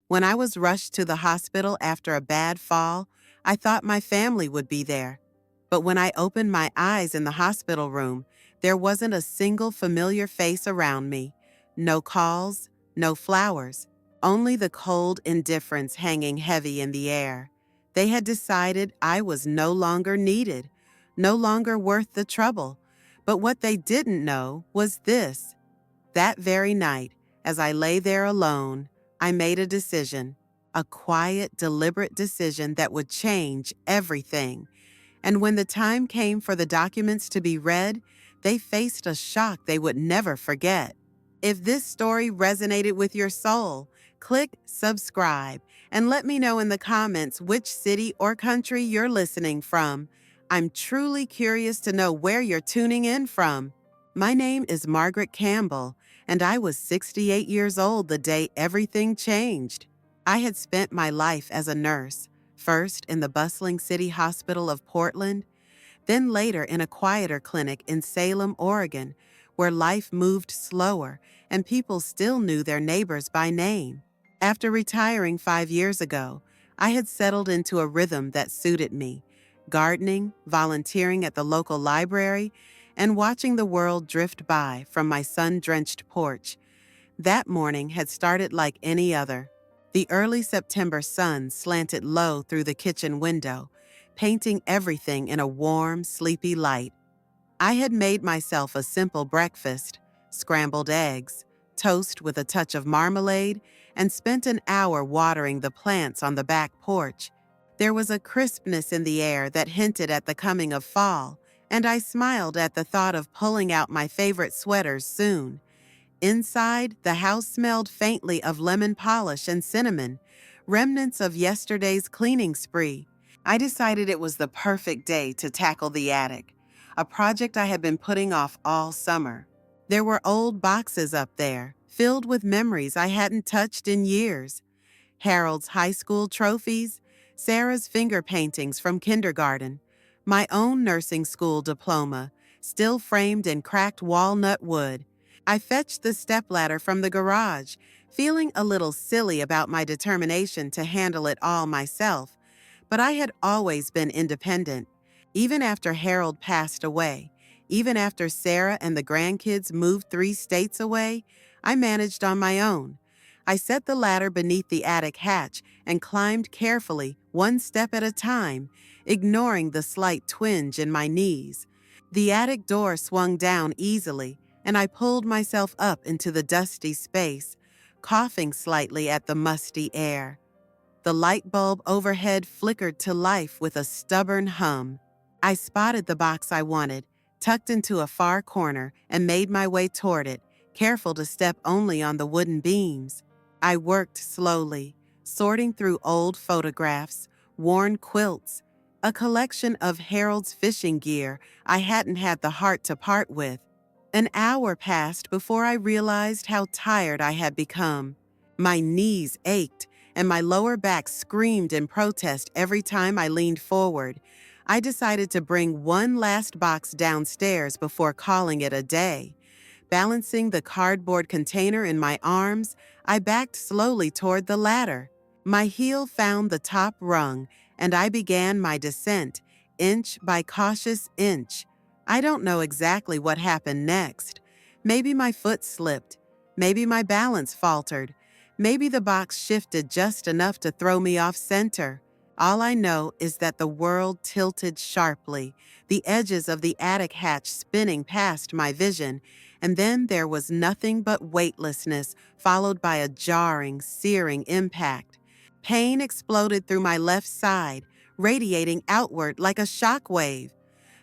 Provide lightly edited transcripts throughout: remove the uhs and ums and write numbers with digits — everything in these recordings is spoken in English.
When I was rushed to the hospital after a bad fall, I thought my family would be there. But when I opened my eyes in the hospital room, there wasn't a single familiar face around me. No calls, no flowers, only the cold indifference hanging heavy in the air. They had decided I was no longer needed, no longer worth the trouble. But what they didn't know was this. That very night, as I lay there alone, I made a decision, a quiet, deliberate decision that would change everything. And when the time came for the documents to be read, they faced a shock they would never forget. If this story resonated with your soul, click subscribe and let me know in the comments which city or country you're listening from. I'm truly curious to know where you're tuning in from. My name is Margaret Campbell, and I was 68 years old the day everything changed. I had spent my life as a nurse, first in the bustling city hospital of Portland, then later in a quieter clinic in Salem, Oregon, where life moved slower and people still knew their neighbors by name. After retiring 5 years ago, I had settled into a rhythm that suited me, gardening, volunteering at the local library, and watching the world drift by from my sun-drenched porch. That morning had started like any other. The early September sun slanted low through the kitchen window, painting everything in a warm, sleepy light. I had made myself a simple breakfast, scrambled eggs, toast with a touch of marmalade, and spent an hour watering the plants on the back porch. There was a crispness in the air that hinted at the coming of fall, and I smiled at the thought of pulling out my favorite sweaters soon. Inside, the house smelled faintly of lemon polish and cinnamon, remnants of yesterday's cleaning spree. I decided it was the perfect day to tackle the attic, a project I had been putting off all summer. There were old boxes up there, filled with memories I hadn't touched in years. Harold's high school trophies, Sarah's finger paintings from kindergarten, my own nursing school diploma, still framed in cracked walnut wood. I fetched the stepladder from the garage, feeling a little silly about my determination to handle it all myself, but I had always been independent. Even after Harold passed away, even after Sarah and the grandkids moved 3 states away, I managed on my own. I set the ladder beneath the attic hatch and climbed carefully, one step at a time, ignoring the slight twinge in my knees. The attic door swung down easily, and I pulled myself up into the dusty space, coughing slightly at the musty air. The light bulb overhead flickered to life with a stubborn hum. I spotted the box I wanted, tucked into a far corner, and made my way toward it, careful to step only on the wooden beams. I worked slowly, sorting through old photographs, worn quilts, a collection of Harold's fishing gear I hadn't had the heart to part with. An hour passed before I realized how tired I had become. My knees ached, and my lower back screamed in protest every time I leaned forward. I decided to bring one last box downstairs before calling it a day. Balancing the cardboard container in my arms, I backed slowly toward the ladder. My heel found the top rung, and I began my descent, inch by cautious inch. I don't know exactly what happened next. Maybe my foot slipped. Maybe my balance faltered. Maybe the box shifted just enough to throw me off center. All I know is that the world tilted sharply, the edges of the attic hatch spinning past my vision, and then there was nothing but weightlessness, followed by a jarring, searing impact. Pain exploded through my left side, radiating outward like a shock wave.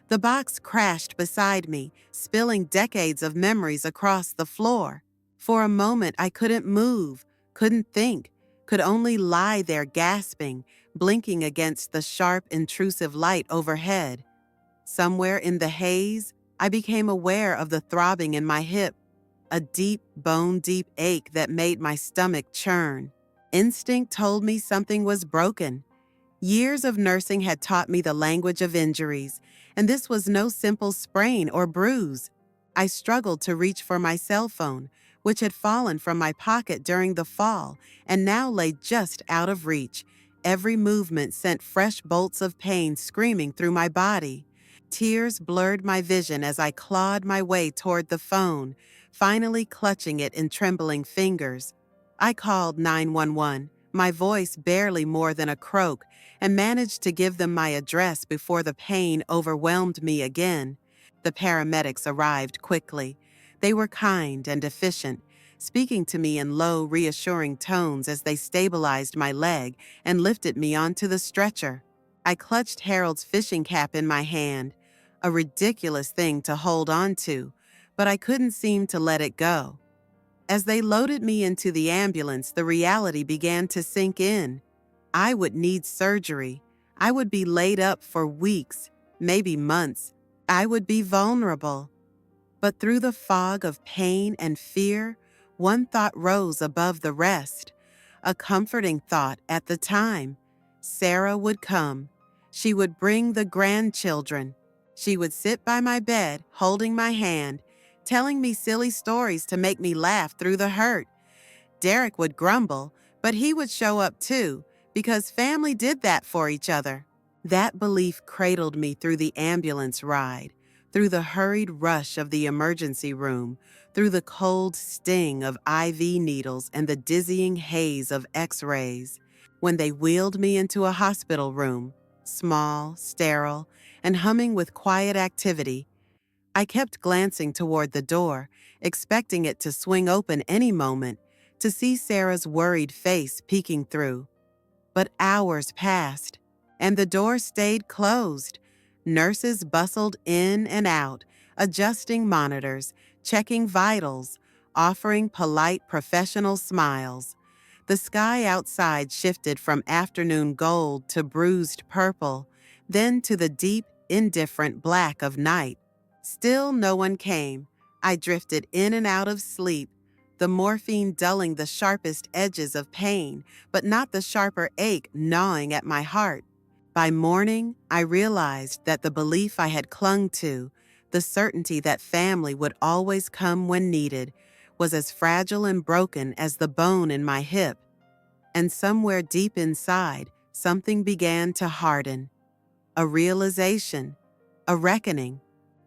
The box crashed beside me, spilling decades of memories across the floor. For a moment, I couldn't move, couldn't think, could only lie there gasping, blinking against the sharp, intrusive light overhead. Somewhere in the haze, I became aware of the throbbing in my hip, a deep, bone-deep ache that made my stomach churn. Instinct told me something was broken. Years of nursing had taught me the language of injuries, and this was no simple sprain or bruise. I struggled to reach for my cell phone, which had fallen from my pocket during the fall and now lay just out of reach. Every movement sent fresh bolts of pain screaming through my body. Tears blurred my vision as I clawed my way toward the phone, finally clutching it in trembling fingers. I called 911, my voice barely more than a croak, and managed to give them my address before the pain overwhelmed me again. The paramedics arrived quickly. They were kind and efficient, speaking to me in low, reassuring tones as they stabilized my leg and lifted me onto the stretcher. I clutched Harold's fishing cap in my hand, a ridiculous thing to hold on to, but I couldn't seem to let it go. As they loaded me into the ambulance, the reality began to sink in. I would need surgery. I would be laid up for weeks, maybe months. I would be vulnerable. But through the fog of pain and fear, one thought rose above the rest. A comforting thought at the time. Sarah would come. She would bring the grandchildren. She would sit by my bed, holding my hand, telling me silly stories to make me laugh through the hurt. Derek would grumble, but he would show up too, because family did that for each other. That belief cradled me through the ambulance ride, through the hurried rush of the emergency room, through the cold sting of IV needles and the dizzying haze of X-rays. When they wheeled me into a hospital room, small, sterile, and humming with quiet activity, I kept glancing toward the door, expecting it to swing open any moment, to see Sarah's worried face peeking through. But hours passed, and the door stayed closed. Nurses bustled in and out, adjusting monitors, checking vitals, offering polite professional smiles. The sky outside shifted from afternoon gold to bruised purple, then to the deep, indifferent black of night. Still no one came. I drifted in and out of sleep, the morphine dulling the sharpest edges of pain, but not the sharper ache gnawing at my heart. By morning, I realized that the belief I had clung to, the certainty that family would always come when needed, was as fragile and broken as the bone in my hip. And somewhere deep inside, something began to harden. A realization, a reckoning.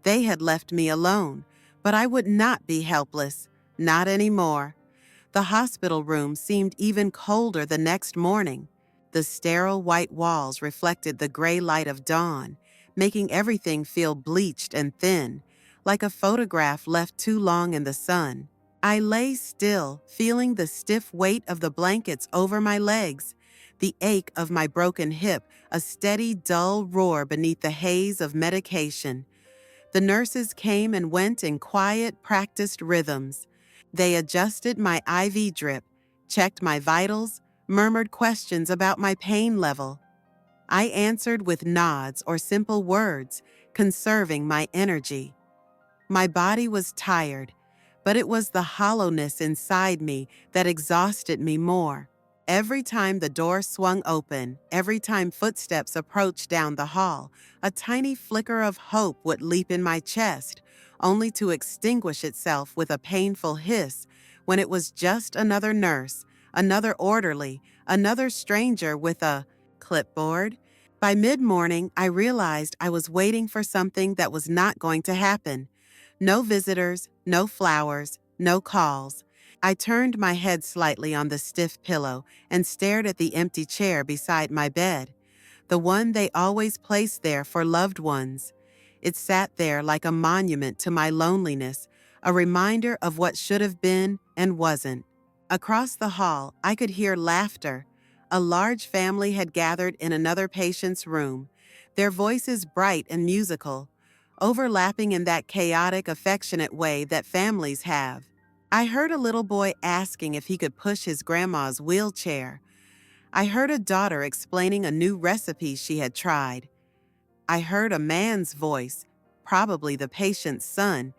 They had left me alone, but I would not be helpless, not anymore. The hospital room seemed even colder the next morning. The sterile white walls reflected the gray light of dawn, making everything feel bleached and thin, like a photograph left too long in the sun. I lay still, feeling the stiff weight of the blankets over my legs, the ache of my broken hip, a steady, dull roar beneath the haze of medication. The nurses came and went in quiet, practiced rhythms. They adjusted my IV drip, checked my vitals, murmured questions about my pain level. I answered with nods or simple words, conserving my energy. My body was tired, but it was the hollowness inside me that exhausted me more. Every time the door swung open, every time footsteps approached down the hall, a tiny flicker of hope would leap in my chest, only to extinguish itself with a painful hiss when it was just another nurse, another orderly, another stranger with a clipboard. By mid-morning, I realized I was waiting for something that was not going to happen. No visitors, no flowers, no calls. I turned my head slightly on the stiff pillow and stared at the empty chair beside my bed, the one they always placed there for loved ones. It sat there like a monument to my loneliness, a reminder of what should have been and wasn't. Across the hall, I could hear laughter. A large family had gathered in another patient's room, their voices bright and musical, overlapping in that chaotic, affectionate way that families have. I heard a little boy asking if he could push his grandma's wheelchair. I heard a daughter explaining a new recipe she had tried. I heard a man's voice, probably the patient's son,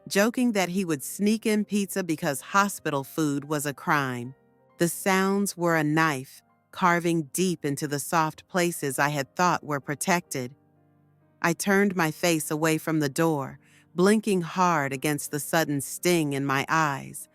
joking that he would sneak in pizza because hospital food was a crime. The sounds were a knife, carving deep into the soft places I had thought were protected. I turned my face away from the door, blinking hard against the sudden sting in my eyes.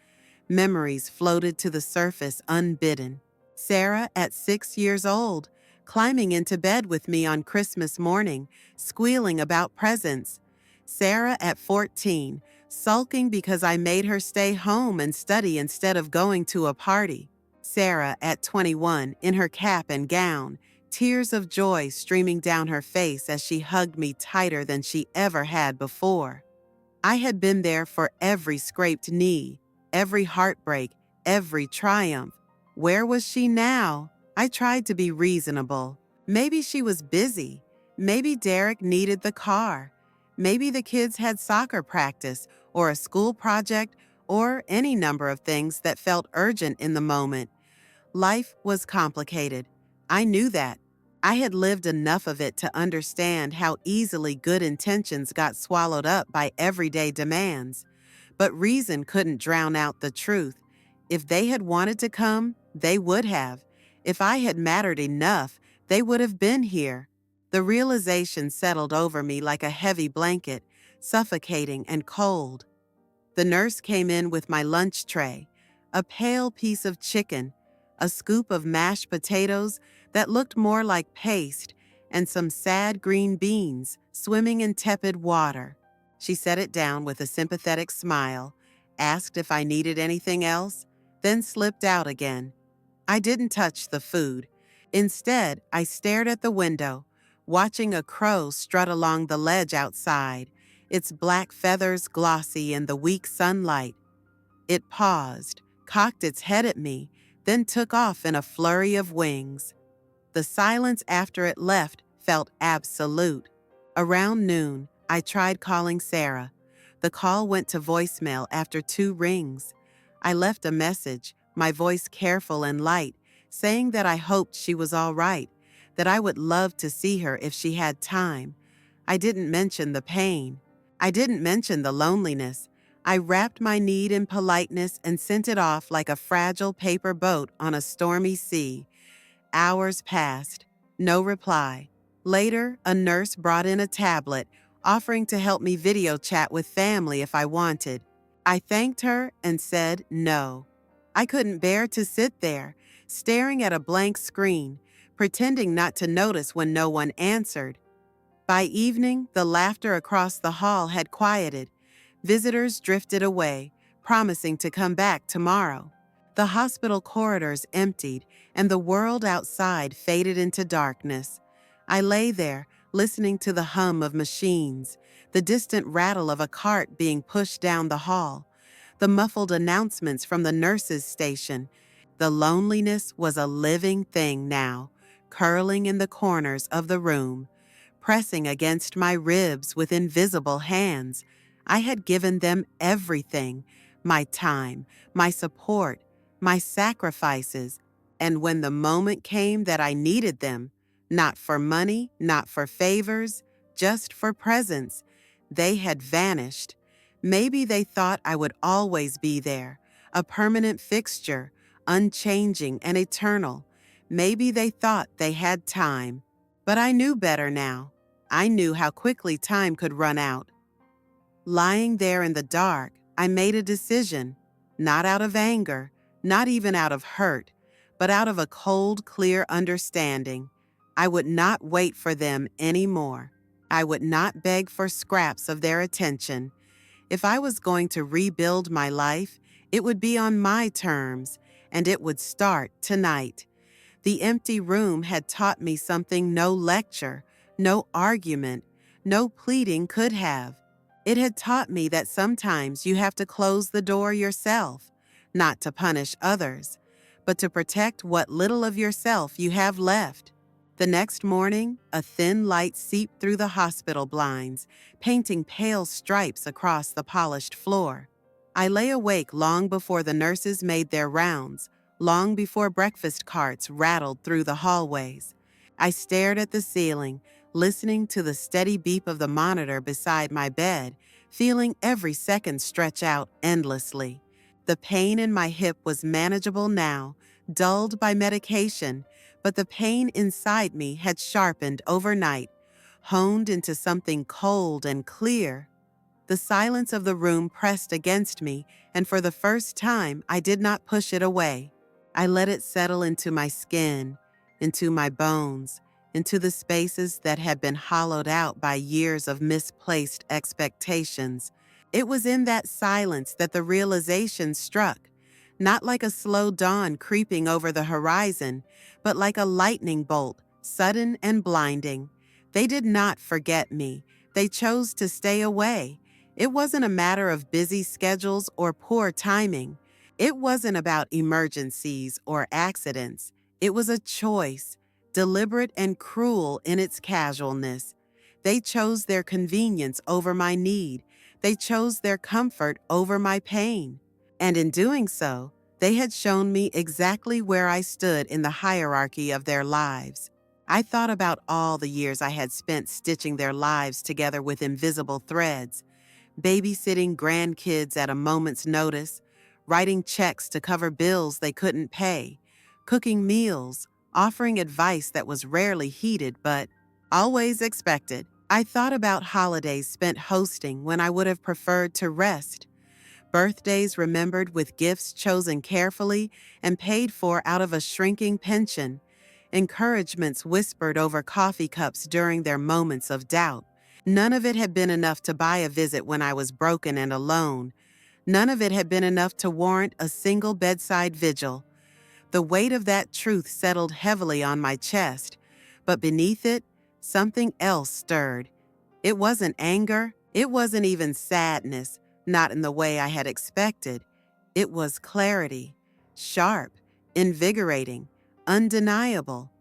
Memories floated to the surface unbidden. Sarah, at 6 years old, climbing into bed with me on Christmas morning, squealing about presents. Sarah, at 14, sulking because I made her stay home and study instead of going to a party. Sarah, at 21, in her cap and gown, tears of joy streaming down her face as she hugged me tighter than she ever had before. I had been there for every scraped knee, every heartbreak, every triumph. Where was she now? I tried to be reasonable. Maybe she was busy. Maybe Derek needed the car. Maybe the kids had soccer practice or a school project or any number of things that felt urgent in the moment. Life was complicated. I knew that. I had lived enough of it to understand how easily good intentions got swallowed up by everyday demands. But reason couldn't drown out the truth. If they had wanted to come, they would have. If I had mattered enough, they would have been here. The realization settled over me like a heavy blanket, suffocating and cold. The nurse came in with my lunch tray, a pale piece of chicken, a scoop of mashed potatoes that looked more like paste, and some sad green beans swimming in tepid water. She set it down with a sympathetic smile, asked if I needed anything else, then slipped out again. I didn't touch the food. Instead, I stared at the window, watching a crow strut along the ledge outside, its black feathers glossy in the weak sunlight. It paused, cocked its head at me, then took off in a flurry of wings. The silence after it left felt absolute. Around noon, I tried calling Sarah. The call went to voicemail after 2 rings. I left a message, my voice careful and light, saying that I hoped she was all right, that I would love to see her if she had time. I didn't mention the pain. I didn't mention the loneliness. I wrapped my need in politeness and sent it off like a fragile paper boat on a stormy sea. Hours passed. No reply. Later, a nurse brought in a tablet, offering to help me video chat with family if I wanted. I thanked her and said no. I couldn't bear to sit there, staring at a blank screen, pretending not to notice when no one answered. By evening, the laughter across the hall had quieted. Visitors drifted away, promising to come back tomorrow. The hospital corridors emptied, and the world outside faded into darkness. I lay there, listening to the hum of machines, the distant rattle of a cart being pushed down the hall, the muffled announcements from the nurses' station. The loneliness was a living thing now, curling in the corners of the room, pressing against my ribs with invisible hands. I had given them everything, my time, my support, my sacrifices, and when the moment came that I needed them, not for money, not for favors, just for presence, they had vanished. Maybe they thought I would always be there, a permanent fixture, unchanging and eternal. Maybe they thought they had time. But I knew better now. I knew how quickly time could run out. Lying there in the dark, I made a decision, not out of anger, not even out of hurt, but out of a cold, clear understanding. I would not wait for them anymore. I would not beg for scraps of their attention. If I was going to rebuild my life, it would be on my terms, and it would start tonight. The empty room had taught me something no lecture, no argument, no pleading could have. It had taught me that sometimes you have to close the door yourself, not to punish others, but to protect what little of yourself you have left. The next morning, a thin light seeped through the hospital blinds, painting pale stripes across the polished floor. I lay awake long before the nurses made their rounds, long before breakfast carts rattled through the hallways. I stared at the ceiling, listening to the steady beep of the monitor beside my bed, feeling every second stretch out endlessly. The pain in my hip was manageable now, dulled by medication, but the pain inside me had sharpened overnight, honed into something cold and clear. The silence of the room pressed against me, and for the first time, I did not push it away. I let it settle into my skin, into my bones, into the spaces that had been hollowed out by years of misplaced expectations. It was in that silence that the realization struck, not like a slow dawn creeping over the horizon, but like a lightning bolt, sudden and blinding. They did not forget me. They chose to stay away. It wasn't a matter of busy schedules or poor timing. It wasn't about emergencies or accidents. It was a choice, deliberate and cruel in its casualness. They chose their convenience over my need. They chose their comfort over my pain. And in doing so, they had shown me exactly where I stood in the hierarchy of their lives. I thought about all the years I had spent stitching their lives together with invisible threads, babysitting grandkids at a moment's notice, writing checks to cover bills they couldn't pay, cooking meals, offering advice that was rarely heeded but always expected. I thought about holidays spent hosting when I would have preferred to rest, birthdays remembered with gifts chosen carefully and paid for out of a shrinking pension, encouragements whispered over coffee cups during their moments of doubt. None of it had been enough to buy a visit when I was broken and alone. None of it had been enough to warrant a single bedside vigil. The weight of that truth settled heavily on my chest, but beneath it, something else stirred. It wasn't anger, it wasn't even sadness, not in the way I had expected. It was clarity, sharp, invigorating, undeniable.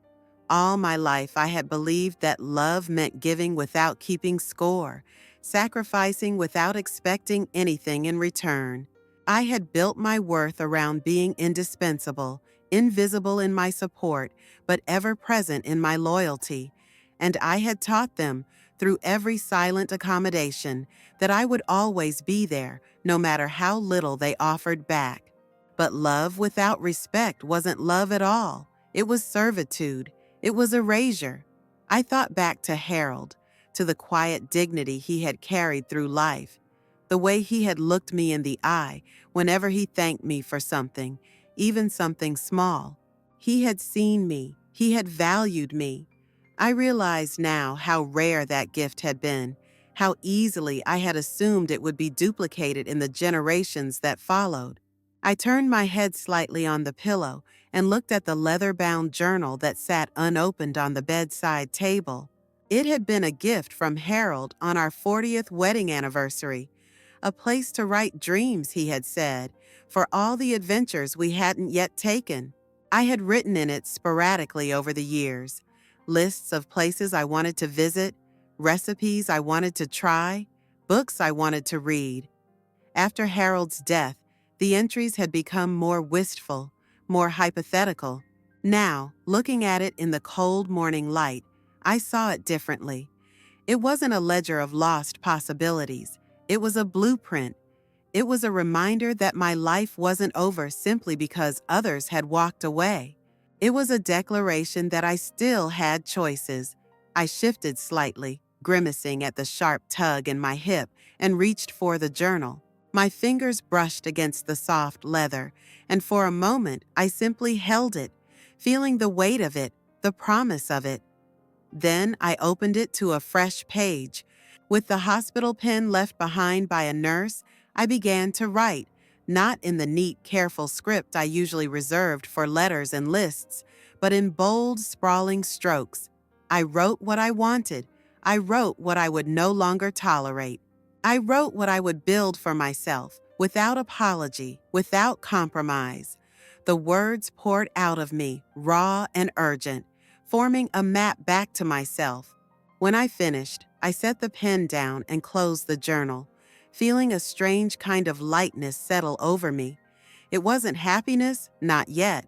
All my life, I had believed that love meant giving without keeping score, sacrificing without expecting anything in return. I had built my worth around being indispensable, invisible in my support, but ever present in my loyalty. And I had taught them, through every silent accommodation, that I would always be there, no matter how little they offered back. But love without respect wasn't love at all. It was servitude. It was erasure. I thought back to Harold, to the quiet dignity he had carried through life, the way he had looked me in the eye whenever he thanked me for something, even something small. He had seen me. He had valued me. I realized now how rare that gift had been, how easily I had assumed it would be duplicated in the generations that followed. I turned my head slightly on the pillow and looked at the leather-bound journal that sat unopened on the bedside table. It had been a gift from Harold on our 40th wedding anniversary, a place to write dreams, he had said, for all the adventures we hadn't yet taken. I had written in it sporadically over the years, lists of places I wanted to visit, recipes I wanted to try, books I wanted to read. After Harold's death, the entries had become more wistful, more hypothetical. Now, looking at it in the cold morning light, I saw it differently. It wasn't a ledger of lost possibilities. It was a blueprint. It was a reminder that my life wasn't over simply because others had walked away. It was a declaration that I still had choices. I shifted slightly, grimacing at the sharp tug in my hip, and reached for the journal. My fingers brushed against the soft leather, and for a moment I simply held it, feeling the weight of it, the promise of it. Then I opened it to a fresh page. With the hospital pen left behind by a nurse, I began to write, not in the neat, careful script I usually reserved for letters and lists, but in bold, sprawling strokes. I wrote what I wanted. I wrote what I would no longer tolerate. I wrote what I would build for myself, without apology, without compromise. The words poured out of me, raw and urgent, forming a map back to myself. When I finished, I set the pen down and closed the journal, feeling a strange kind of lightness settle over me. It wasn't happiness, not yet,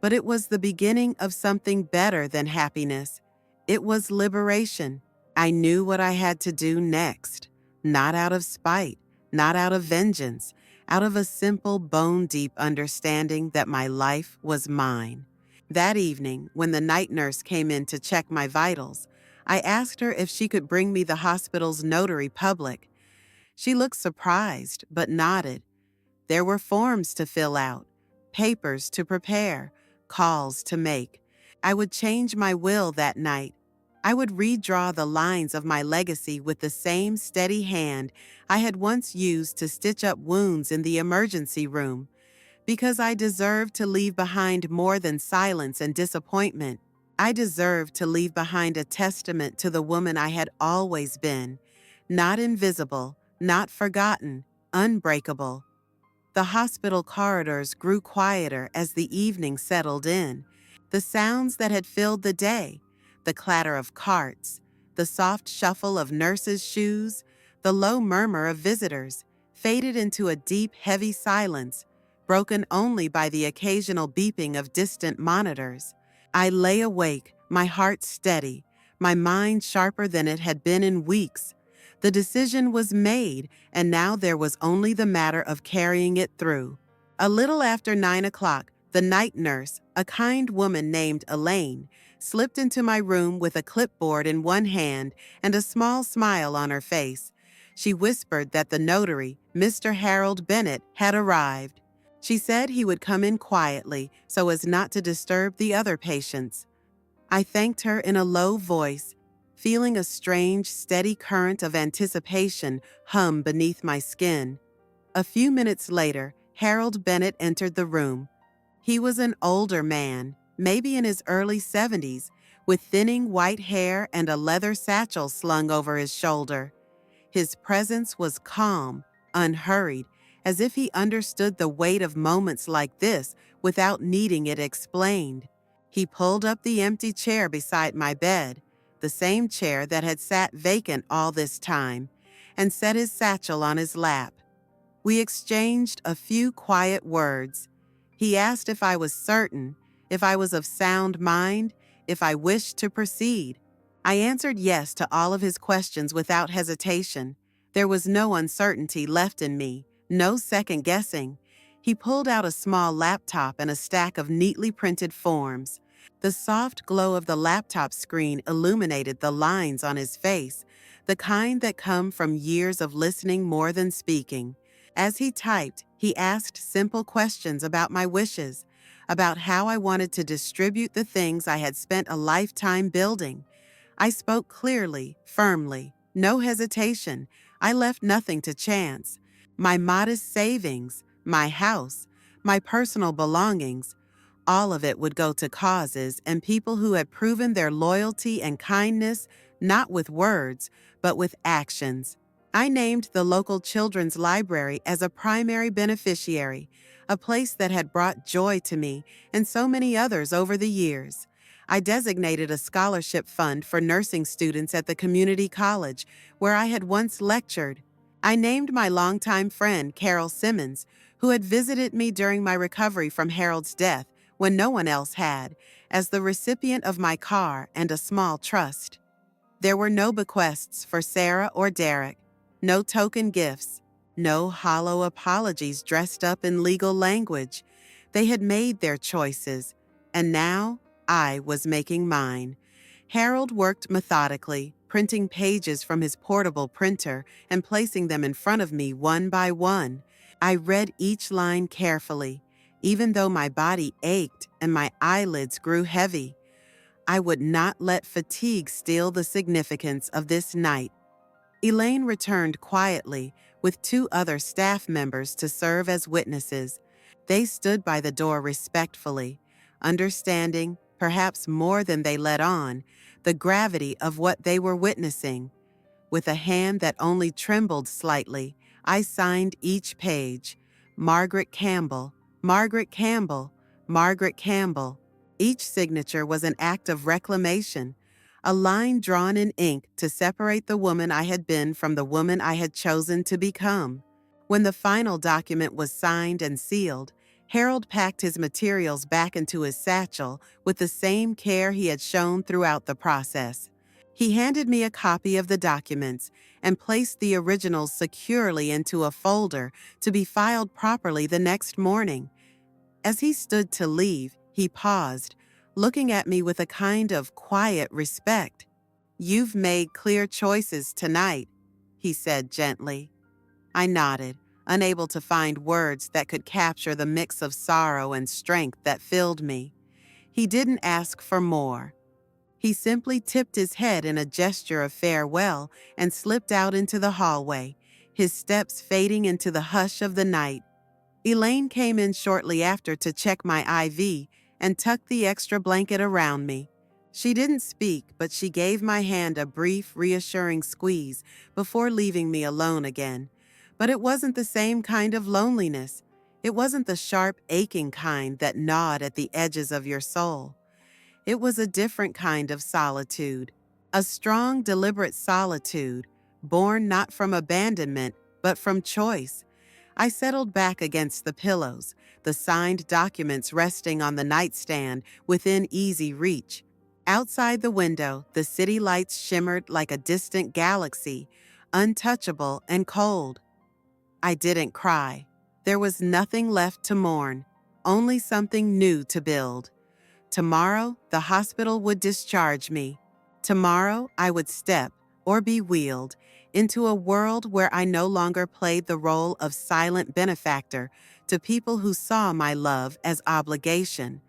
but it was the beginning of something better than happiness. It was liberation. I knew what I had to do next, not out of spite, not out of vengeance, out of a simple bone-deep understanding that my life was mine. That evening, when the night nurse came in to check my vitals, I asked her if she could bring me the hospital's notary public. She looked surprised, but nodded. There were forms to fill out, papers to prepare, calls to make. I would change my will that night. I would redraw the lines of my legacy with the same steady hand I had once used to stitch up wounds in the emergency room, because I deserved to leave behind more than silence and disappointment. I deserved to leave behind a testament to the woman I had always been, not invisible, not forgotten, unbreakable. The hospital corridors grew quieter as the evening settled in. The sounds that had filled the day, the clatter of carts, the soft shuffle of nurses' shoes, the low murmur of visitors, faded into a deep, heavy silence, broken only by the occasional beeping of distant monitors. I lay awake, my heart steady, my mind sharper than it had been in weeks. The decision was made, and now there was only the matter of carrying it through. A little after 9 o'clock, the night nurse, a kind woman named Elaine, slipped into my room with a clipboard in one hand and a small smile on her face. She whispered that the notary, Mr. Harold Bennett, had arrived. She said he would come in quietly so as not to disturb the other patients. I thanked her in a low voice, feeling a strange, steady current of anticipation hum beneath my skin. A few minutes later, Harold Bennett entered the room. He was an older man, maybe in his early 70s, with thinning white hair and a leather satchel slung over his shoulder. His presence was calm, unhurried, as if he understood the weight of moments like this without needing it explained. He pulled up the empty chair beside my bed, the same chair that had sat vacant all this time, and set his satchel on his lap. We exchanged a few quiet words. He asked if I was certain, if I was of sound mind, if I wished to proceed. I answered yes to all of his questions without hesitation. There was no uncertainty left in me, no second guessing. He pulled out a small laptop and a stack of neatly printed forms. The soft glow of the laptop screen illuminated the lines on his face, the kind that come from years of listening more than speaking. As he typed, he asked simple questions about my wishes, about how I wanted to distribute the things I had spent a lifetime building. I spoke clearly, firmly, no hesitation. I left nothing to chance. My modest savings, my house, my personal belongings, all of it would go to causes and people who had proven their loyalty and kindness, not with words, but with actions. I named the local children's library as a primary beneficiary, a place that had brought joy to me and so many others over the years. I designated a scholarship fund for nursing students at the community college where I had once lectured. I named my longtime friend, Carol Simmons, who had visited me during my recovery from Harold's death when no one else had, as the recipient of my car and a small trust. There were no bequests for Sarah or Derek, no token gifts, no hollow apologies dressed up in legal language. They had made their choices, and now I was making mine. Harold worked methodically, printing pages from his portable printer and placing them in front of me one by one. I read each line carefully, even though my body ached and my eyelids grew heavy. I would not let fatigue steal the significance of this night. Elaine returned quietly with 2 other staff members to serve as witnesses. They stood by the door respectfully, understanding, perhaps more than they let on, the gravity of what they were witnessing. With a hand that only trembled slightly, I signed each page. Margaret Campbell, Margaret Campbell, Margaret Campbell. Each signature was an act of reclamation, a line drawn in ink to separate the woman I had been from the woman I had chosen to become. When the final document was signed and sealed, Harold packed his materials back into his satchel with the same care he had shown throughout the process. He handed me a copy of the documents and placed the originals securely into a folder to be filed properly the next morning. As he stood to leave, he paused, looking at me with a kind of quiet respect. "You've made clear choices tonight," he said gently. I nodded, unable to find words that could capture the mix of sorrow and strength that filled me. He didn't ask for more. He simply tipped his head in a gesture of farewell and slipped out into the hallway, his steps fading into the hush of the night. Elaine came in shortly after to check my IV and tuck the extra blanket around me. She didn't speak, but she gave my hand a brief, reassuring squeeze before leaving me alone again. But it wasn't the same kind of loneliness. It wasn't the sharp, aching kind that gnawed at the edges of your soul. It was a different kind of solitude, a strong, deliberate solitude, born not from abandonment, but from choice. I settled back against the pillows, the signed documents resting on the nightstand within easy reach. Outside the window, the city lights shimmered like a distant galaxy, untouchable and cold. I didn't cry. There was nothing left to mourn, only something new to build. Tomorrow, the hospital would discharge me. Tomorrow, I would step, or be wheeled, into a world where I no longer played the role of silent benefactor to people who saw my love as obligation.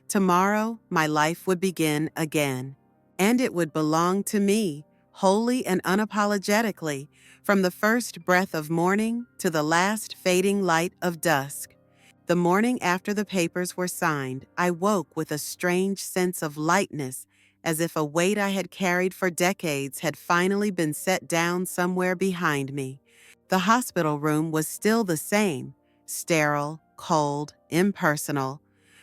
Tomorrow, my life would begin again, and it would belong to me, wholly and unapologetically, from the first breath of morning to the last fading light of dusk. The morning after the papers were signed, I woke with a strange sense of lightness, as if a weight I had carried for decades had finally been set down somewhere behind me. The hospital room was still the same, sterile, cold, impersonal,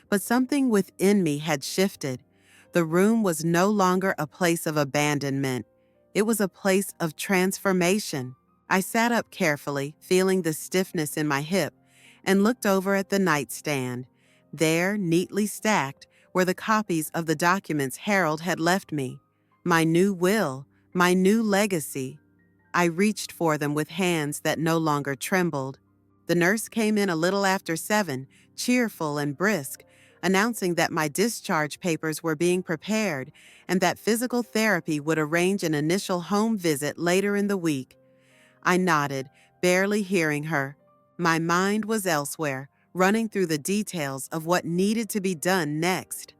but something within me had shifted. The room was no longer a place of abandonment. It was a place of transformation. I sat up carefully, feeling the stiffness in my hip, and looked over at the nightstand. There, neatly stacked, were the copies of the documents Harold had left me. My new will, my new legacy. I reached for them with hands that no longer trembled. The nurse came in a little after 7, cheerful and brisk, announcing that my discharge papers were being prepared and that physical therapy would arrange an initial home visit later in the week. I nodded, barely hearing her. My mind was elsewhere, running through the details of what needed to be done next.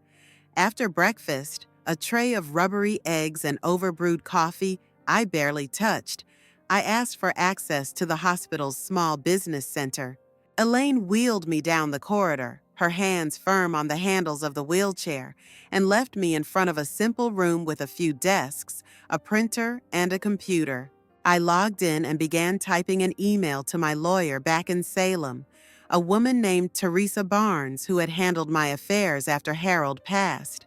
After breakfast, a tray of rubbery eggs and overbrewed coffee I barely touched, I asked for access to the hospital's small business center. Elaine wheeled me down the corridor, her hands firm on the handles of the wheelchair, and left me in front of a simple room with a few desks, a printer, and a computer. I logged in and began typing an email to my lawyer back in Salem, a woman named Teresa Barnes who had handled my affairs after Harold passed.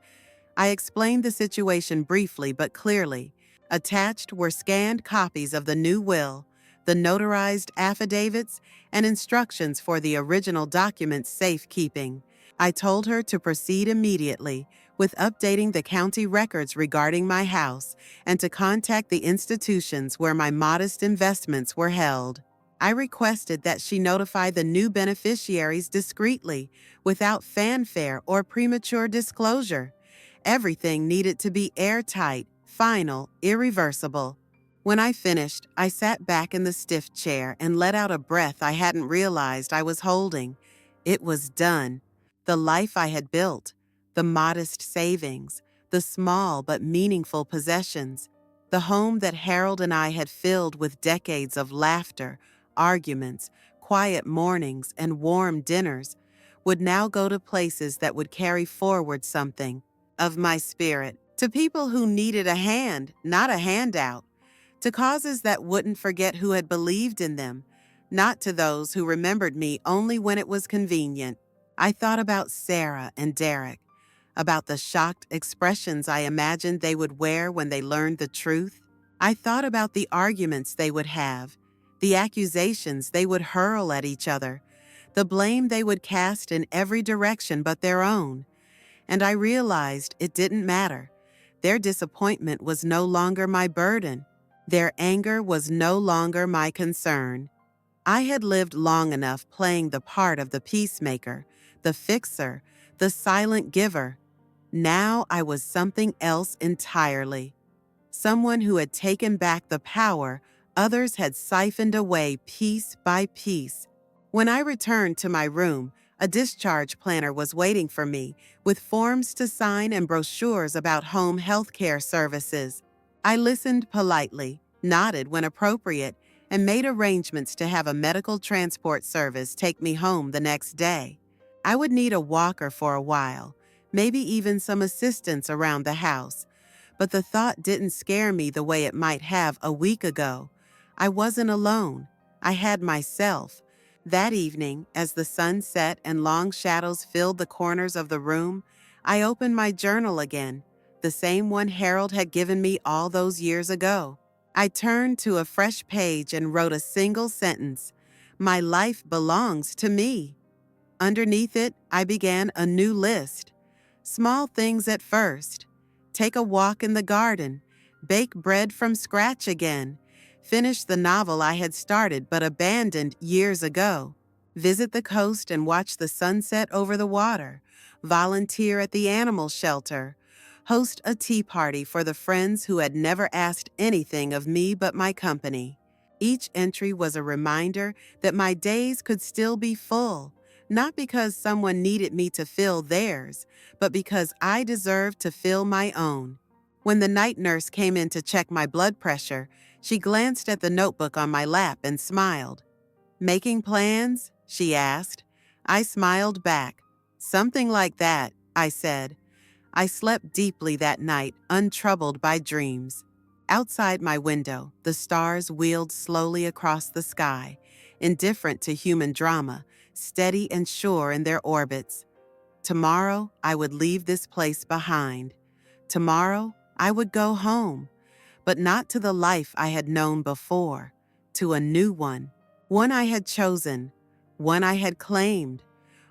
I explained the situation briefly but clearly. Attached were scanned copies of the new will, the notarized affidavits, and instructions for the original document's safekeeping. I told her to proceed immediately with updating the county records regarding my house and to contact the institutions where my modest investments were held. I requested that she notify the new beneficiaries discreetly, without fanfare or premature disclosure. Everything needed to be airtight, final, irreversible. When I finished, I sat back in the stiff chair and let out a breath I hadn't realized I was holding. It was done. The life I had built, the modest savings, the small but meaningful possessions, the home that Harold and I had filled with decades of laughter, arguments, quiet mornings, and warm dinners, would now go to places that would carry forward something of my spirit, to people who needed a hand, not a handout, to causes that wouldn't forget who had believed in them, not to those who remembered me only when it was convenient. I thought about Sarah and Derek, about the shocked expressions I imagined they would wear when they learned the truth. I thought about the arguments they would have, the accusations they would hurl at each other, the blame they would cast in every direction but their own. And I realized it didn't matter. Their disappointment was no longer my burden. Their anger was no longer my concern. I had lived long enough playing the part of the peacemaker, the fixer, the silent giver. Now I was something else entirely. Someone who had taken back the power Others had siphoned away piece by piece. When I returned to my room, a discharge planner was waiting for me with forms to sign and brochures about home health care services. I listened politely, nodded when appropriate, and made arrangements to have a medical transport service take me home the next day. I would need a walker for a while, maybe even some assistance around the house, but the thought didn't scare me the way it might have a week ago. I wasn't alone. I had myself. That evening, as the sun set and long shadows filled the corners of the room, I opened my journal again, the same one Harold had given me all those years ago. I turned to a fresh page and wrote a single sentence: "My life belongs to me." Underneath it, I began a new list. Small things at first. Take a walk in the garden, bake bread from scratch again, finish the novel I had started but abandoned years ago, visit the coast and watch the sunset over the water, volunteer at the animal shelter, host a tea party for the friends who had never asked anything of me but my company. Each entry was a reminder that my days could still be full, not because someone needed me to fill theirs, but because I deserved to fill my own. When the night nurse came in to check my blood pressure, she glanced at the notebook on my lap and smiled. "Making plans?" she asked. I smiled back. "Something like that," I said. I slept deeply that night, untroubled by dreams. Outside my window, the stars wheeled slowly across the sky, indifferent to human drama, steady and sure in their orbits. Tomorrow, I would leave this place behind. Tomorrow, I would go home, but not to the life I had known before, to a new one I had chosen, one I had claimed,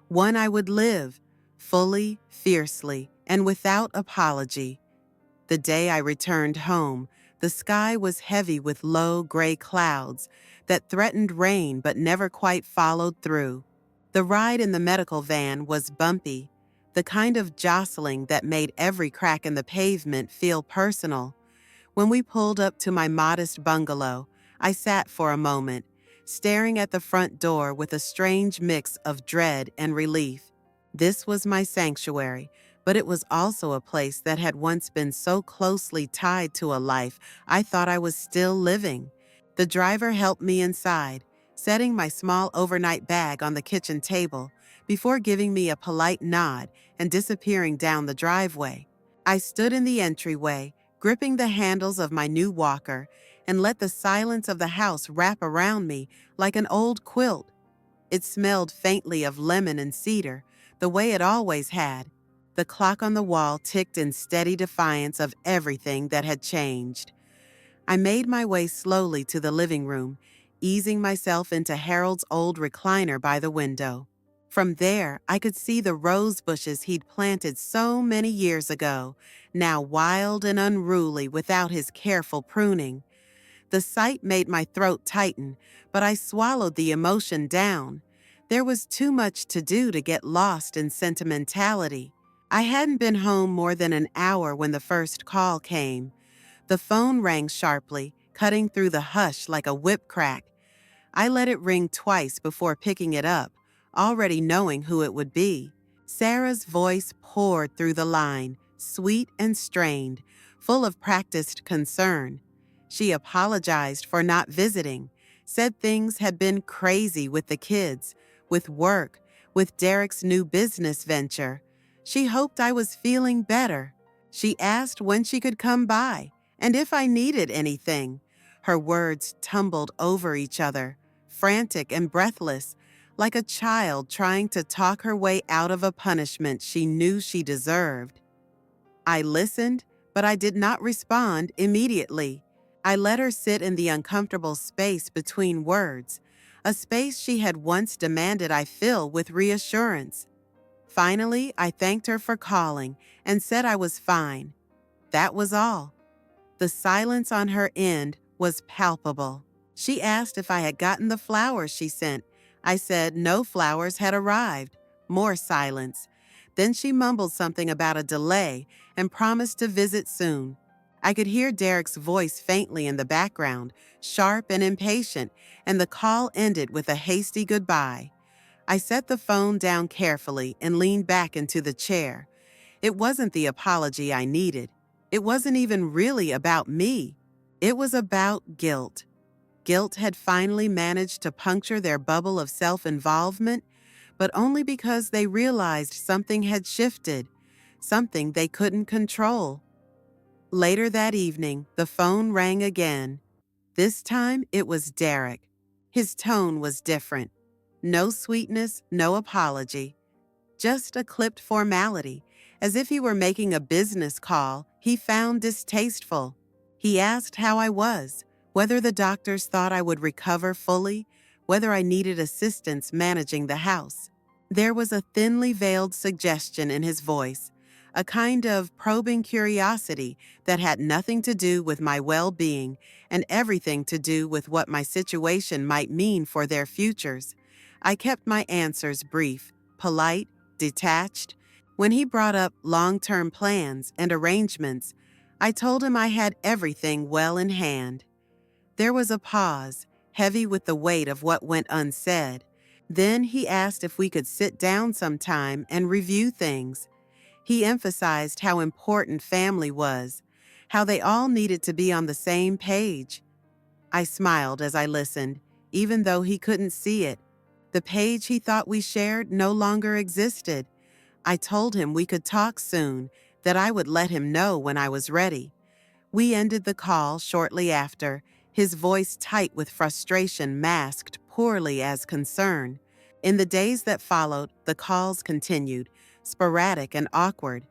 one I would live, fully, fiercely, and without apology. The day I returned home, the sky was heavy with low gray clouds that threatened rain but never quite followed through. The ride in the medical van was bumpy, the kind of jostling that made every crack in the pavement feel personal. When we pulled up to my modest bungalow, I sat for a moment, staring at the front door with a strange mix of dread and relief. This was my sanctuary, but it was also a place that had once been so closely tied to a life I thought I was still living. The driver helped me inside, setting my small overnight bag on the kitchen table before giving me a polite nod and disappearing down the driveway. I stood in the entryway, gripping the handles of my new walker, and let the silence of the house wrap around me like an old quilt. It smelled faintly of lemon and cedar, the way it always had. The clock on the wall ticked in steady defiance of everything that had changed. I made my way slowly to the living room, easing myself into Harold's old recliner by the window. From there, I could see the rose bushes he'd planted so many years ago, now wild and unruly without his careful pruning. The sight made my throat tighten, but I swallowed the emotion down. There was too much to do to get lost in sentimentality. I hadn't been home more than an hour when the first call came. The phone rang sharply, cutting through the hush like a whip crack. I let it ring twice before picking it up, already knowing who it would be. Sarah's voice poured through the line, sweet and strained, full of practiced concern. She apologized for not visiting, said things had been crazy with the kids, with work, with Derek's new business venture. She hoped I was feeling better. She asked when she could come by and if I needed anything. Her words tumbled over each other, frantic and breathless, like a child trying to talk her way out of a punishment she knew she deserved. I listened, but I did not respond immediately. I let her sit in the uncomfortable space between words, a space she had once demanded I fill with reassurance. Finally, I thanked her for calling and said I was fine. That was all. The silence on her end was palpable. She asked if I had gotten the flowers she sent. I said no flowers had arrived. More silence. Then she mumbled something about a delay and promised to visit soon. I could hear Derek's voice faintly in the background, sharp and impatient, and the call ended with a hasty goodbye. I set the phone down carefully and leaned back into the chair. It wasn't the apology I needed. It wasn't even really about me. It was about guilt. Guilt had finally managed to puncture their bubble of self-involvement, but only because they realized something had shifted, something they couldn't control. Later that evening, the phone rang again. This time, it was Derek. His tone was different. No sweetness, no apology. Just a clipped formality, as if he were making a business call he found distasteful. He asked how I was, whether the doctors thought I would recover fully, whether I needed assistance managing the house. There was a thinly veiled suggestion in his voice, a kind of probing curiosity that had nothing to do with my well-being and everything to do with what my situation might mean for their futures. I kept my answers brief, polite, detached. When he brought up long-term plans and arrangements, I told him I had everything well in hand. There was a pause, heavy with the weight of what went unsaid. Then he asked if we could sit down sometime and review things. He emphasized how important family was, how they all needed to be on the same page. I smiled as I listened, even though he couldn't see it. The page he thought we shared no longer existed. I told him we could talk soon, that I would let him know when I was ready. We ended the call shortly after, his voice tight with frustration masked poorly as concern. In the days that followed, the calls continued, sporadic and awkward.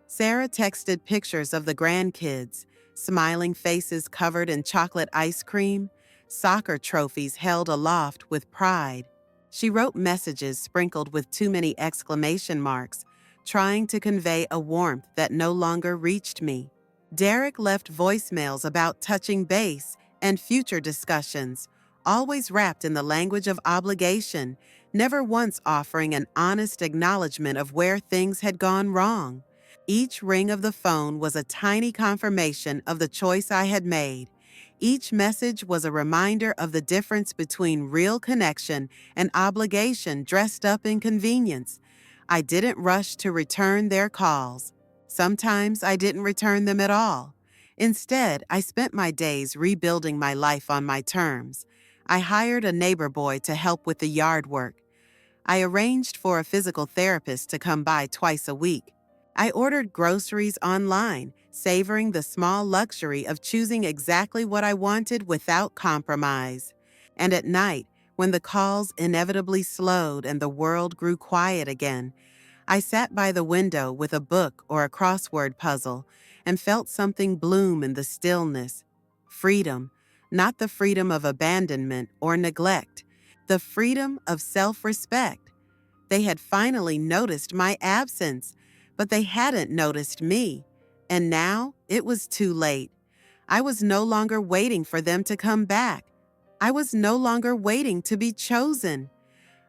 Sarah texted pictures of the grandkids, smiling faces covered in chocolate ice cream, soccer trophies held aloft with pride. She wrote messages sprinkled with too many exclamation marks, trying to convey a warmth that no longer reached me. Derek left voicemails about touching base and future discussions, always wrapped in the language of obligation, never once offering an honest acknowledgement of where things had gone wrong. Each ring of the phone was a tiny confirmation of the choice I had made. Each message was a reminder of the difference between real connection and obligation dressed up in convenience. I didn't rush to return their calls. Sometimes I didn't return them at all. Instead, I spent my days rebuilding my life on my terms. I hired a neighbor boy to help with the yard work. I arranged for a physical therapist to come by twice a week. I ordered groceries online, savoring the small luxury of choosing exactly what I wanted without compromise. And at night, when the calls inevitably slowed and the world grew quiet again, I sat by the window with a book or a crossword puzzle and felt something bloom in the stillness. Freedom, not the freedom of abandonment or neglect, the freedom of self-respect. They had finally noticed my absence, but they hadn't noticed me. And now it was too late. I was no longer waiting for them to come back. I was no longer waiting to be chosen.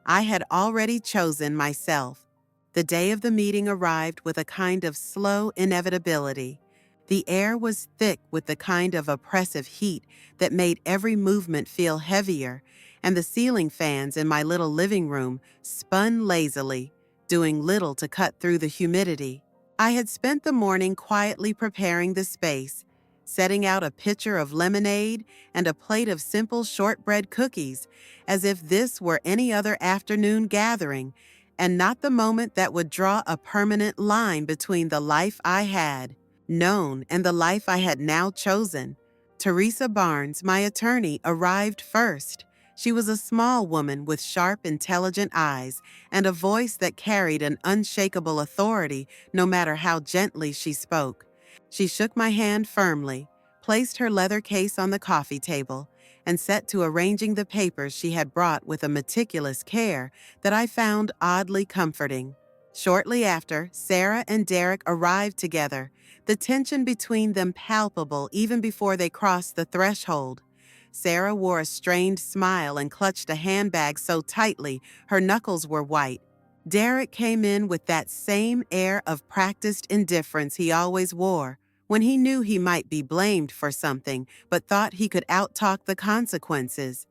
I had already chosen myself. The day of the meeting arrived with a kind of slow inevitability. The air was thick with the kind of oppressive heat that made every movement feel heavier, and the ceiling fans in my little living room spun lazily, doing little to cut through the humidity. I had spent the morning quietly preparing the space, setting out a pitcher of lemonade and a plate of simple shortbread cookies, as if this were any other afternoon gathering, and not the moment that would draw a permanent line between the life I had known and the life I had now chosen. Teresa Barnes, my attorney, arrived first. She was a small woman with sharp, intelligent eyes and a voice that carried an unshakable authority no matter how gently she spoke. She shook my hand firmly, placed her leather case on the coffee table, and set to arranging the papers she had brought with a meticulous care that I found oddly comforting. Shortly after, Sarah and Derek arrived together, the tension between them palpable even before they crossed the threshold. Sarah wore a strained smile and clutched a handbag so tightly her knuckles were white. Derek came in with that same air of practiced indifference he always wore, when he knew he might be blamed for something but thought he could outtalk the consequences.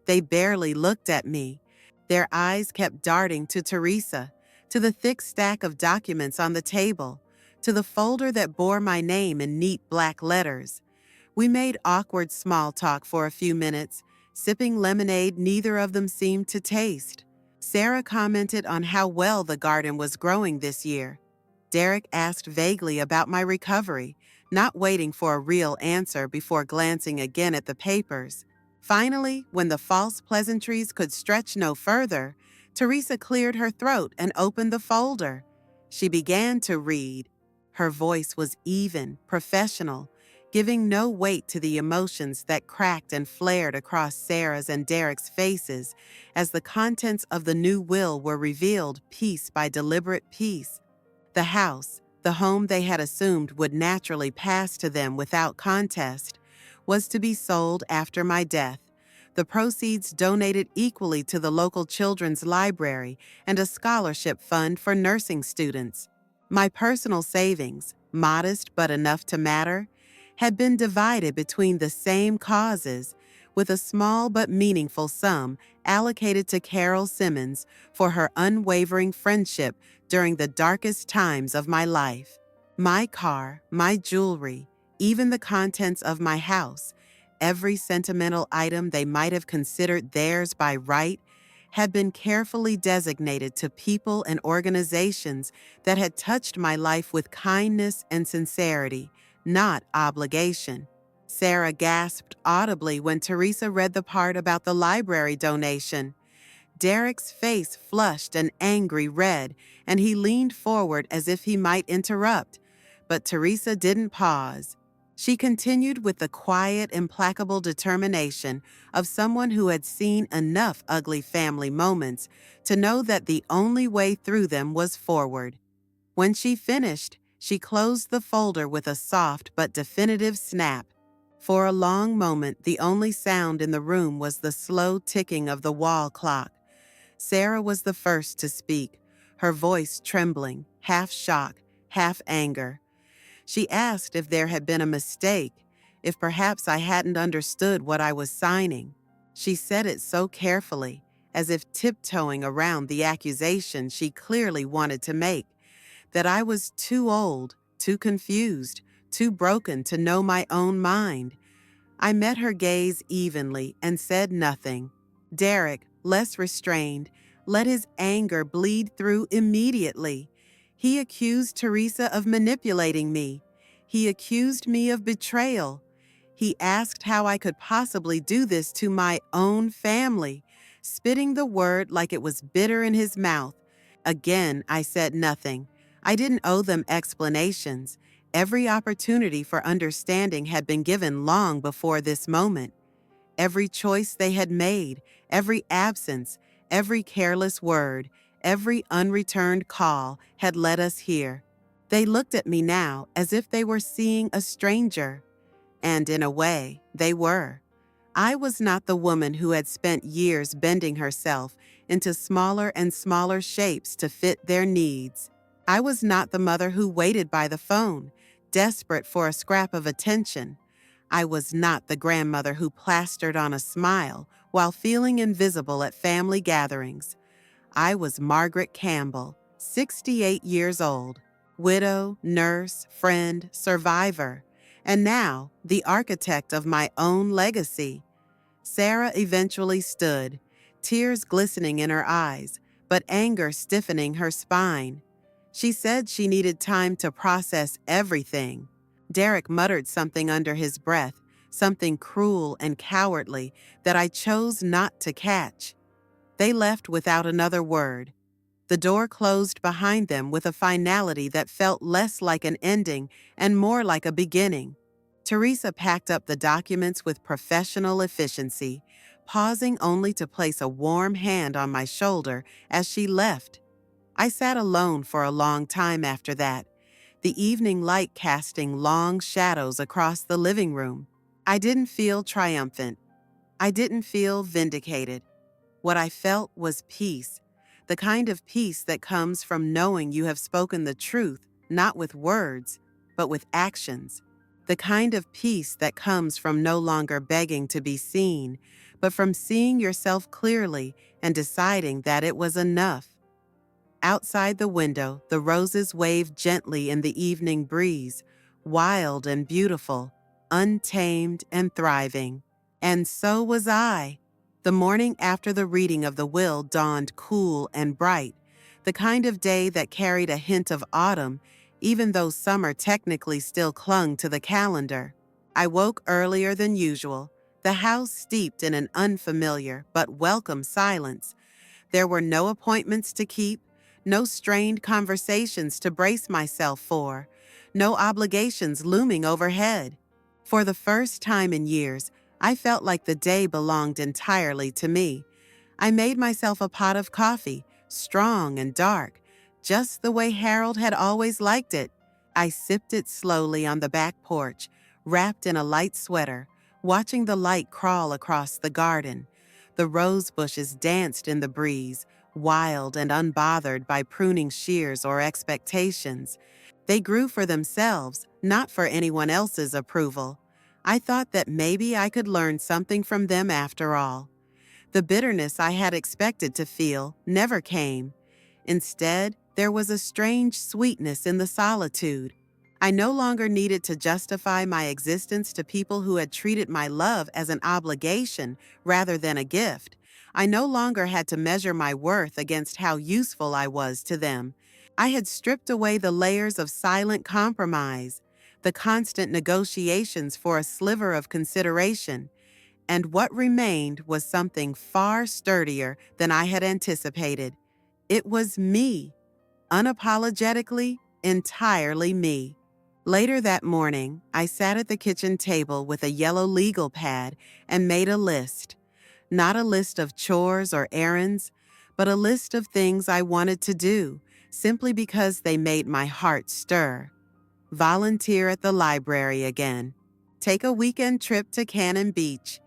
They barely looked at me. Their eyes kept darting to Teresa, to the thick stack of documents on the table, to the folder that bore my name in neat black letters. We made awkward small talk for a few minutes, sipping lemonade neither of them seemed to taste. Sarah commented on how well the garden was growing this year. Derek asked vaguely about my recovery, not waiting for a real answer before glancing again at the papers. Finally, when the false pleasantries could stretch no further, Teresa cleared her throat and opened the folder. She began to read. Her voice was even, professional, giving no weight to the emotions that cracked and flared across Sarah's and Derek's faces as the contents of the new will were revealed piece by deliberate piece. The house, the home they had assumed would naturally pass to them without contest, was to be sold after my death, the proceeds donated equally to the local children's library and a scholarship fund for nursing students. My personal savings, modest but enough to matter, had been divided between the same causes, with a small but meaningful sum allocated to Carol Simmons for her unwavering friendship during the darkest times of my life. My car, my jewelry, even the contents of my house, every sentimental item they might have considered theirs by right, had been carefully designated to people and organizations that had touched my life with kindness and sincerity, not obligation. Sarah gasped audibly when Teresa read the part about the library donation. Derek's face flushed an angry red, and he leaned forward as if he might interrupt. But Teresa didn't pause. She continued with the quiet, implacable determination of someone who had seen enough ugly family moments to know that the only way through them was forward. When she finished, she closed the folder with a soft but definitive snap. For a long moment, the only sound in the room was the slow ticking of the wall clock. Sarah was the first to speak, her voice trembling, half shock, half anger. She asked if there had been a mistake, if perhaps I hadn't understood what I was signing. She said it so carefully, as if tiptoeing around the accusation she clearly wanted to make, that I was too old, too confused, too broken to know my own mind. I met her gaze evenly and said nothing. Derek, less restrained, let his anger bleed through immediately. He accused Teresa of manipulating me. He accused me of betrayal. He asked how I could possibly do this to my own family, spitting the word like it was bitter in his mouth. Again, I said nothing. I didn't owe them explanations. Every opportunity for understanding had been given long before this moment. Every choice they had made, every absence, every careless word, every unreturned call had led us here. They looked at me now as if they were seeing a stranger. And in a way, they were. I was not the woman who had spent years bending herself into smaller and smaller shapes to fit their needs. I was not the mother who waited by the phone, desperate for a scrap of attention. I was not the grandmother who plastered on a smile while feeling invisible at family gatherings. I was Margaret Campbell, 68 years old, widow, nurse, friend, survivor, and now the architect of my own legacy. Sarah eventually stood, tears glistening in her eyes, but anger stiffening her spine. She said she needed time to process everything. Derek muttered something under his breath, something cruel and cowardly that I chose not to catch. They left without another word. The door closed behind them with a finality that felt less like an ending and more like a beginning. Teresa packed up the documents with professional efficiency, pausing only to place a warm hand on my shoulder as she left. I sat alone for a long time after that, the evening light casting long shadows across the living room. I didn't feel triumphant. I didn't feel vindicated. What I felt was peace, the kind of peace that comes from knowing you have spoken the truth, not with words, but with actions. The kind of peace that comes from no longer begging to be seen, but from seeing yourself clearly and deciding that it was enough. Outside the window, the roses waved gently in the evening breeze, wild and beautiful, untamed and thriving. And so was I. The morning after the reading of the will dawned cool and bright, the kind of day that carried a hint of autumn, even though summer technically still clung to the calendar. I woke earlier than usual, the house steeped in an unfamiliar but welcome silence. There were no appointments to keep, no strained conversations to brace myself for, no obligations looming overhead. For the first time in years, I felt like the day belonged entirely to me. I made myself a pot of coffee, strong and dark, just the way Harold had always liked it. I sipped it slowly on the back porch, wrapped in a light sweater, watching the light crawl across the garden. The rose bushes danced in the breeze, wild and unbothered by pruning shears or expectations. They grew for themselves, not for anyone else's approval. I thought that maybe I could learn something from them after all. The bitterness I had expected to feel never came. Instead, there was a strange sweetness in the solitude. I no longer needed to justify my existence to people who had treated my love as an obligation rather than a gift. I no longer had to measure my worth against how useful I was to them. I had stripped away the layers of silent compromise, the constant negotiations for a sliver of consideration, and what remained was something far sturdier than I had anticipated. It was me, unapologetically, entirely me. Later that morning, I sat at the kitchen table with a yellow legal pad and made a list. Not a list of chores or errands, but a list of things I wanted to do, simply because they made my heart stir. Volunteer at the library again. Take a weekend trip to Cannon Beach.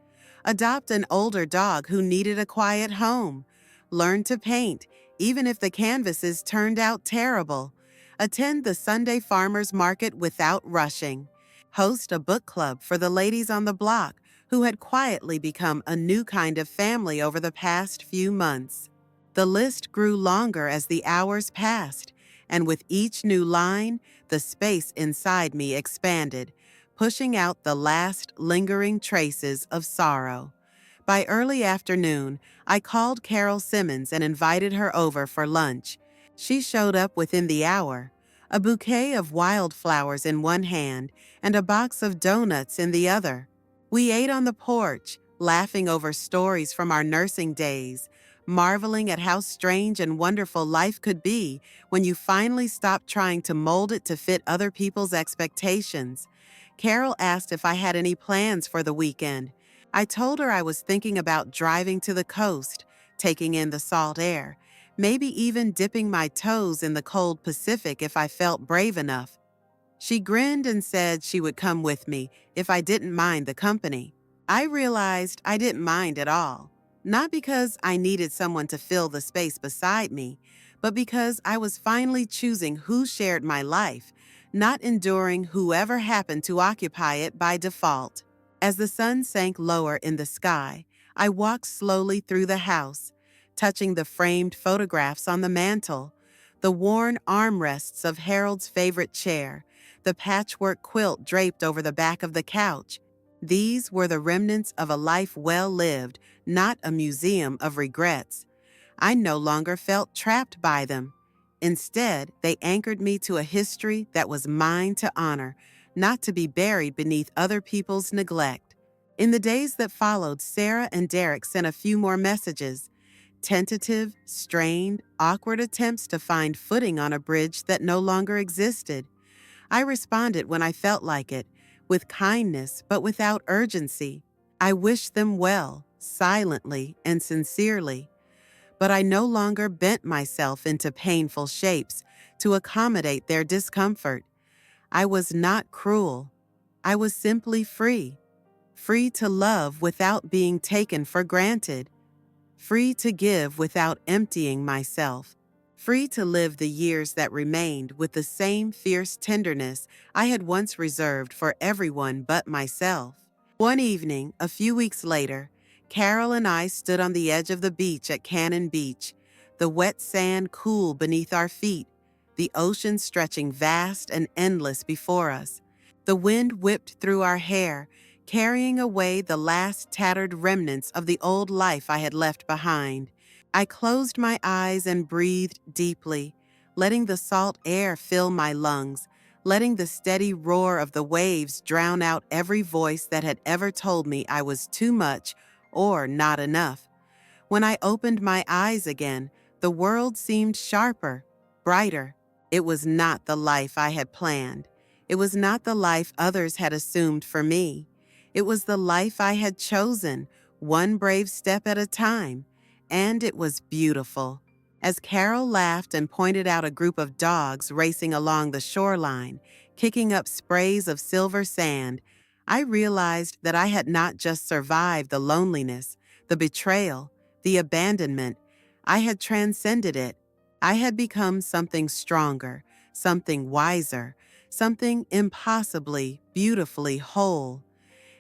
Adopt an older dog who needed a quiet home. Learn to paint, even if the canvases turned out terrible. Attend the Sunday farmers market without rushing. Host a book club for the ladies on the block who had quietly become a new kind of family over the past few months. The list grew longer as the hours passed, and with each new line, the space inside me expanded, pushing out the last lingering traces of sorrow. By early afternoon, I called Carol Simmons and invited her over for lunch. She showed up within the hour, a bouquet of wildflowers in one hand and a box of donuts in the other. We ate on the porch, laughing over stories from our nursing days, marveling at how strange and wonderful life could be when you finally stopped trying to mold it to fit other people's expectations. Carol asked if I had any plans for the weekend. I told her I was thinking about driving to the coast, taking in the salt air, maybe even dipping my toes in the cold Pacific if I felt brave enough. She grinned and said she would come with me if I didn't mind the company. I realized I didn't mind at all, not because I needed someone to fill the space beside me, but because I was finally choosing who shared my life, not enduring whoever happened to occupy it by default. As the sun sank lower in the sky, I walked slowly through the house, touching the framed photographs on the mantel, the worn armrests of Harold's favorite chair, the patchwork quilt draped over the back of the couch. These were the remnants of a life well lived, not a museum of regrets. I no longer felt trapped by them. Instead, they anchored me to a history that was mine to honor, not to be buried beneath other people's neglect. In the days that followed, Sarah and Derek sent a few more messages, tentative, strained, awkward attempts to find footing on a bridge that no longer existed. I responded when I felt like it, with kindness but without urgency. I wished them well, silently and sincerely. But I no longer bent myself into painful shapes to accommodate their discomfort. I was not cruel. I was simply free. Free to love without being taken for granted. Free to give without emptying myself. free to live the years that remained with the same fierce tenderness I had once reserved for everyone but myself. One evening, a few weeks later, Carol and I stood on the edge of the beach at Cannon Beach, the wet sand cool beneath our feet, the ocean stretching vast and endless before us. The wind whipped through our hair, carrying away the last tattered remnants of the old life I had left behind. I closed my eyes and breathed deeply, letting the salt air fill my lungs, letting the steady roar of the waves drown out every voice that had ever told me I was too much or not enough. When I opened my eyes again, the world seemed sharper, brighter. It was not the life I had planned. It was not the life others had assumed for me. It was the life I had chosen, one brave step at a time. And it was beautiful. As Carol laughed and pointed out a group of dogs racing along the shoreline, kicking up sprays of silver sand, I realized that I had not just survived the loneliness, the betrayal, the abandonment. I had transcended it. I had become something stronger, something wiser, something impossibly, beautifully whole.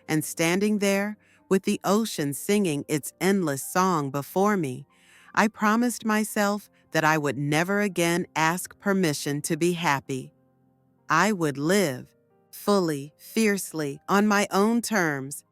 And standing there, with the ocean singing its endless song before me, I promised myself that I would never again ask permission to be happy. I would live, fully, fiercely, on my own terms,